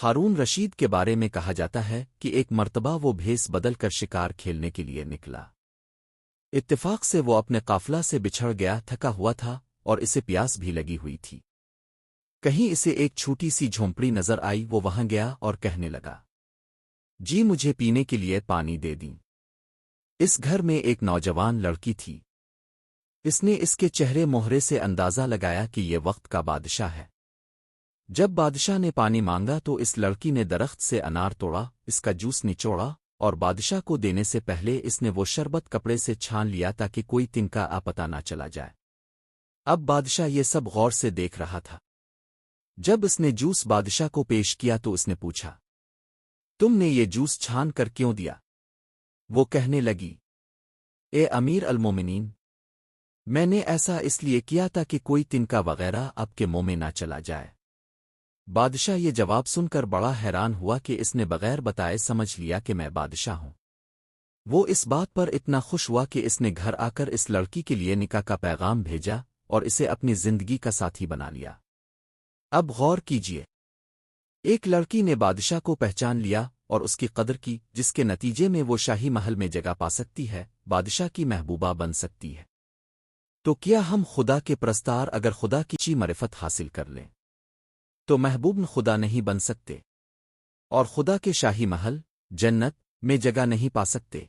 ہارون رشید کے بارے میں کہا جاتا ہے کہ ایک مرتبہ وہ بھیس بدل کر شکار کھیلنے کے لیے نکلا۔ اتفاق سے وہ اپنے قافلہ سے بچھڑ گیا، تھکا ہوا تھا اور اسے پیاس بھی لگی ہوئی تھی۔ کہیں اسے ایک چھوٹی سی جھونپڑی نظر آئی، وہ وہاں گیا اور کہنے لگا، جی مجھے پینے کے لیے پانی دے دیں۔ اس گھر میں ایک نوجوان لڑکی تھی۔ اس نے اس کے چہرے مہرے سے اندازہ لگایا کہ یہ وقت کا بادشاہ ہے۔ جب بادشاہ نے پانی مانگا تو اس لڑکی نے درخت سے انار توڑا، اس کا جوس نچوڑا اور بادشاہ کو دینے سے پہلے اس نے وہ شربت کپڑے سے چھان لیا تاکہ کوئی تنکا پتہ نہ چلا جائے۔ اب بادشاہ یہ سب غور سے دیکھ رہا تھا۔ جب اس نے جوس بادشاہ کو پیش کیا تو اس نے پوچھا، تم نے یہ جوس چھان کر کیوں دیا؟ وہ کہنے لگی، اے امیر المومنین، میں نے ایسا اس لیے کیا تھا کہ کوئی تنکا وغیرہ آپ کے منہ میں نہ چلا جائے۔ بادشاہ یہ جواب سن کر بڑا حیران ہوا کہ اس نے بغیر بتائے سمجھ لیا کہ میں بادشاہ ہوں۔ وہ اس بات پر اتنا خوش ہوا کہ اس نے گھر آ کر اس لڑکی کے لیے نکاح کا پیغام بھیجا اور اسے اپنی زندگی کا ساتھی بنا لیا۔ اب غور کیجیے، ایک لڑکی نے بادشاہ کو پہچان لیا اور اس کی قدر کی، جس کے نتیجے میں وہ شاہی محل میں جگہ پا سکتی ہے، بادشاہ کی محبوبہ بن سکتی ہے۔ تو کیا ہم خدا کے پرستار اگر خدا کی چی معرفت حاصل کر لیں تو محبوب خدا نہیں بن سکتے اور خدا کے شاہی محل جنت میں جگہ نہیں پا سکتے؟